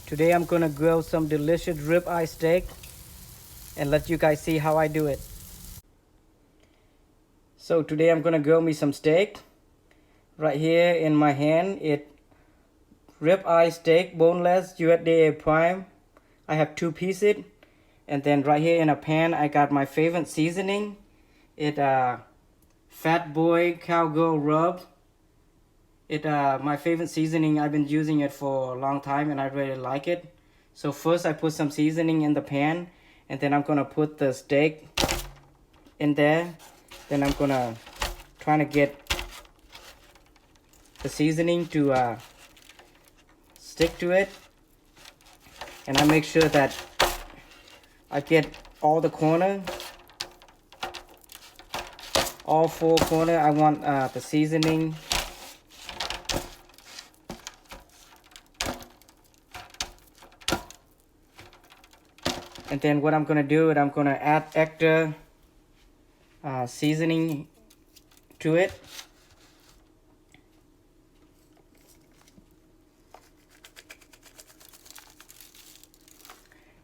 Today I'm gonna grill some delicious ribeye steak and let you guys see how I do it. So today I'm gonna grill me some steak. Right here in my hand, it ribeye steak, boneless, USDA prime. I have 2 pieces. And then right here in a pan, I got my favorite seasoning. It Fat Boy Cowgirl Rub. It my favorite seasoning. I've been using it for a long time and I really like it. So first I put some seasoning in the pan, and then I'm gonna put the steak in there. Then I'm gonna try to get the seasoning to stick to it, and I make sure that I get all the corner, all 4 corner. I want the seasoning. And then what I'm gonna do is I'm gonna add extra seasoning to it.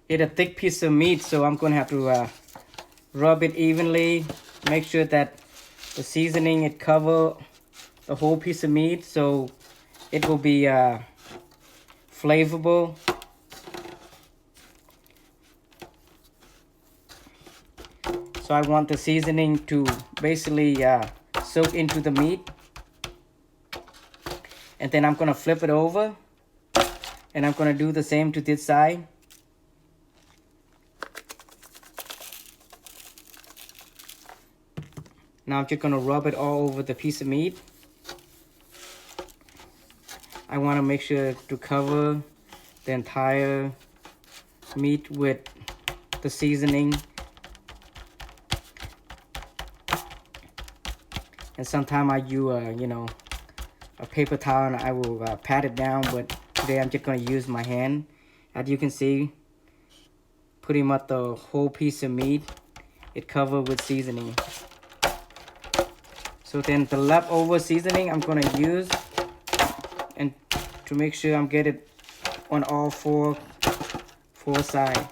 It's a thick piece of meat, so I'm gonna have to rub it evenly. Make sure that the seasoning it cover the whole piece of meat, so it will be flavorful. So I want the seasoning to basically soak into the meat. And then I'm gonna flip it over, and I'm gonna do the same to this side. Now I'm just gonna rub it all over the piece of meat. I wanna make sure to cover the entire meat with the seasoning. And sometimes I use, a paper towel, and I will pat it down. But today I'm just gonna use my hand. As you can see, pretty much the whole piece of meat it covered with seasoning. So then the leftover seasoning I'm gonna use, and to make sure I'm get it on all four sides.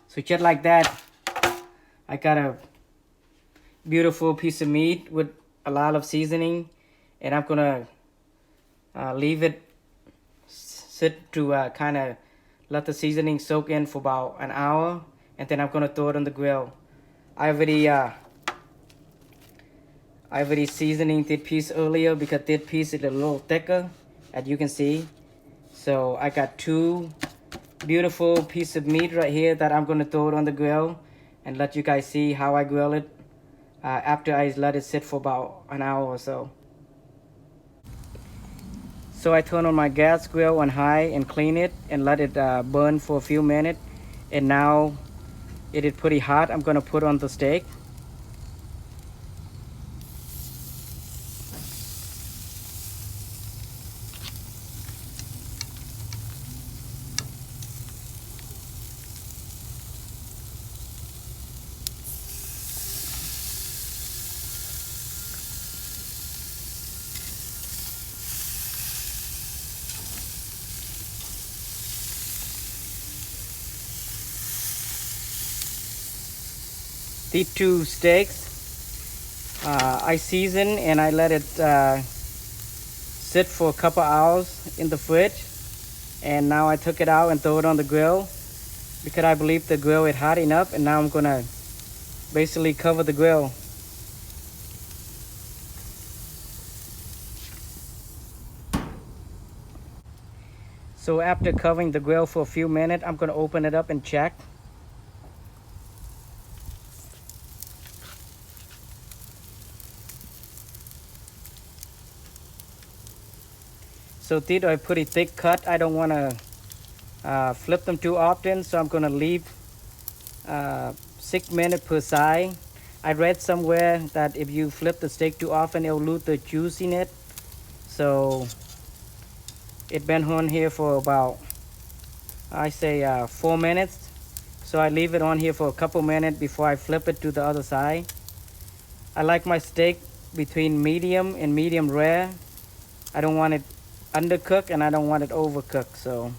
So just like that, I got a beautiful piece of meat with a lot of seasoning, and I'm gonna leave it sit to kind of let the seasoning soak in for about an hour, and then I'm gonna throw it on the grill. I already seasoning this piece earlier because this piece is a little thicker, as you can see. So I got 2 beautiful pieces of meat right here that I'm gonna throw it on the grill and let you guys see how I grill it after I let it sit for about an hour or so. So I turn on my gas grill on high and clean it and let it burn for a few minutes. And now it is pretty hot. I'm gonna put on the steak. These 2 steaks I season and I let it sit for a couple hours in the fridge, and now I took it out and throw it on the grill because I believe the grill is hot enough. And now I'm gonna basically cover the grill. So after covering the grill for a few minutes, I'm gonna open it up and check. So these are pretty thick cut. I don't want to flip them too often, so I'm going to leave 6 minutes per side. I read somewhere that if you flip the steak too often, it'll lose the juice in it. So it's been on here for about, I say 4 minutes. So I leave it on here for a couple minutes before I flip it to the other side. I like my steak between medium and medium rare. I don't want it undercooked and I don't want it overcooked. So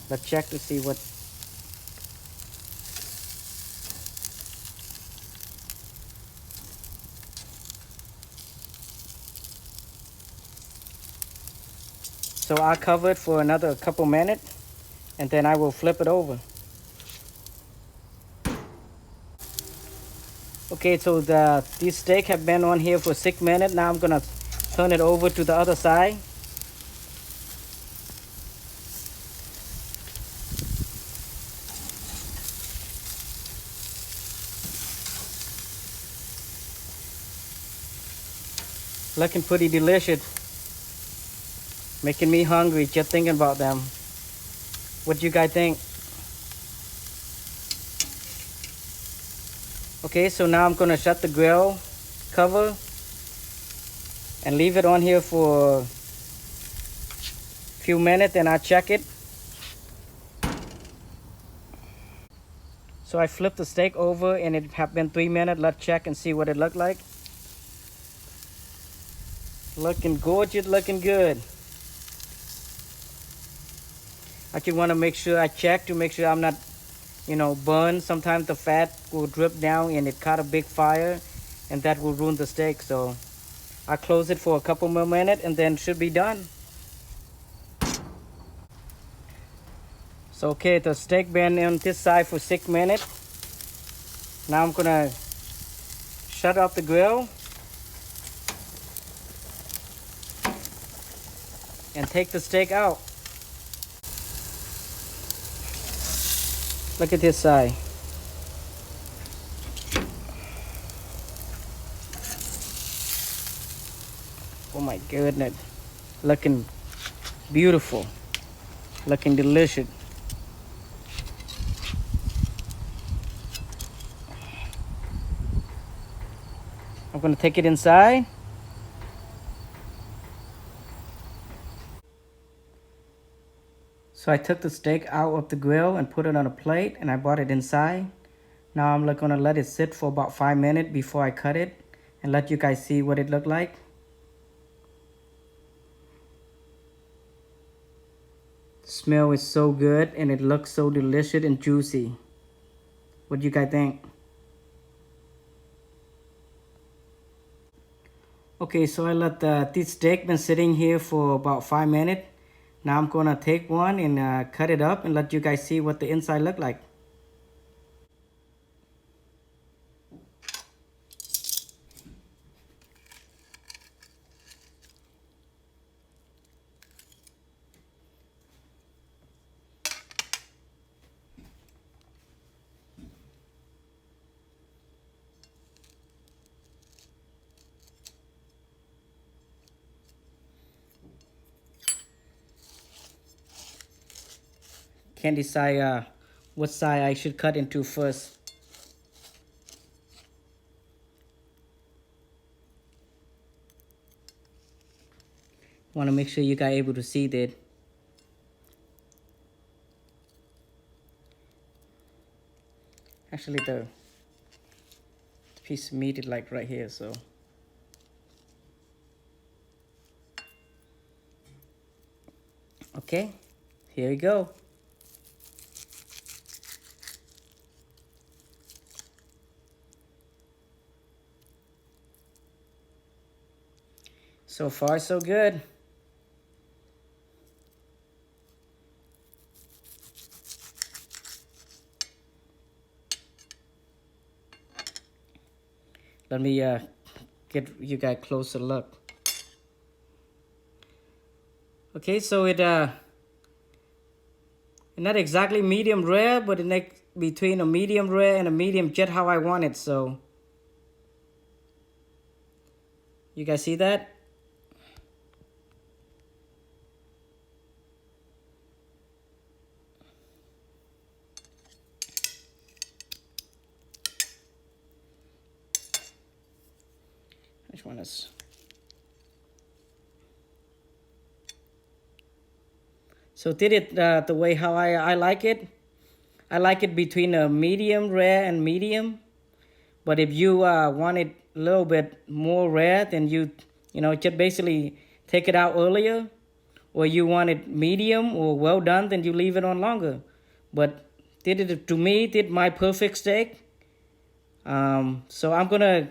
let's check to see what. So I'll cover it for another couple minutes and then I will flip it over. Okay, so these steak have been on here for 6 minutes. Now I'm gonna turn it over to the other side. Looking pretty delicious. Making me hungry just thinking about them. What do you guys think? Okay, so now I'm gonna shut the grill cover and leave it on here for a few minutes and I'll check it. So I flipped the steak over and it have been 3 minutes. Let's check and see what it looked like. Looking gorgeous, looking good. I just want to make sure I check to make sure I'm not, burned. Sometimes the fat will drip down and it caught a big fire and that will ruin the steak. So I'll close it for a couple more minutes and then should be done. So okay, the steak been on this side for 6 minutes. Now I'm gonna shut off the grill and take the steak out. Look at this side. Oh my goodness. Looking beautiful. Looking delicious. I'm gonna take it inside. So I took the steak out of the grill and put it on a plate and I brought it inside. Now I'm gonna let it sit for about 5 minutes before I cut it and let you guys see what it looked like. The smell is so good and it looks so delicious and juicy. What do you guys think? Okay, so I let this steak been sitting here for about 5 minutes. Now I'm gonna take one and cut it up and let you guys see what the inside look like. Can't decide what side I should cut into first. Want to make sure you guys able to see that. Actually, the piece of meat is like right here, so. Okay, here we go. So far, so good. Let me get you guys a closer look. Okay, so it not exactly medium rare, but it's like between a medium rare and a medium just how I want it. So you guys see that? Which one is? So did it the way how I like it. I like it between a medium rare and medium. But if you want it a little bit more rare, then you You know, just basically take it out earlier, or you want it medium or well done, then you leave it on longer. But to me, did my perfect steak. So I'm gonna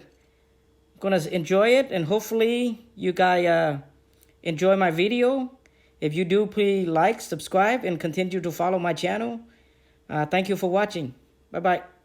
enjoy it, and hopefully you guys enjoy my video. If you do, please like, subscribe, and continue to follow my channel. Thank you for watching. Bye bye.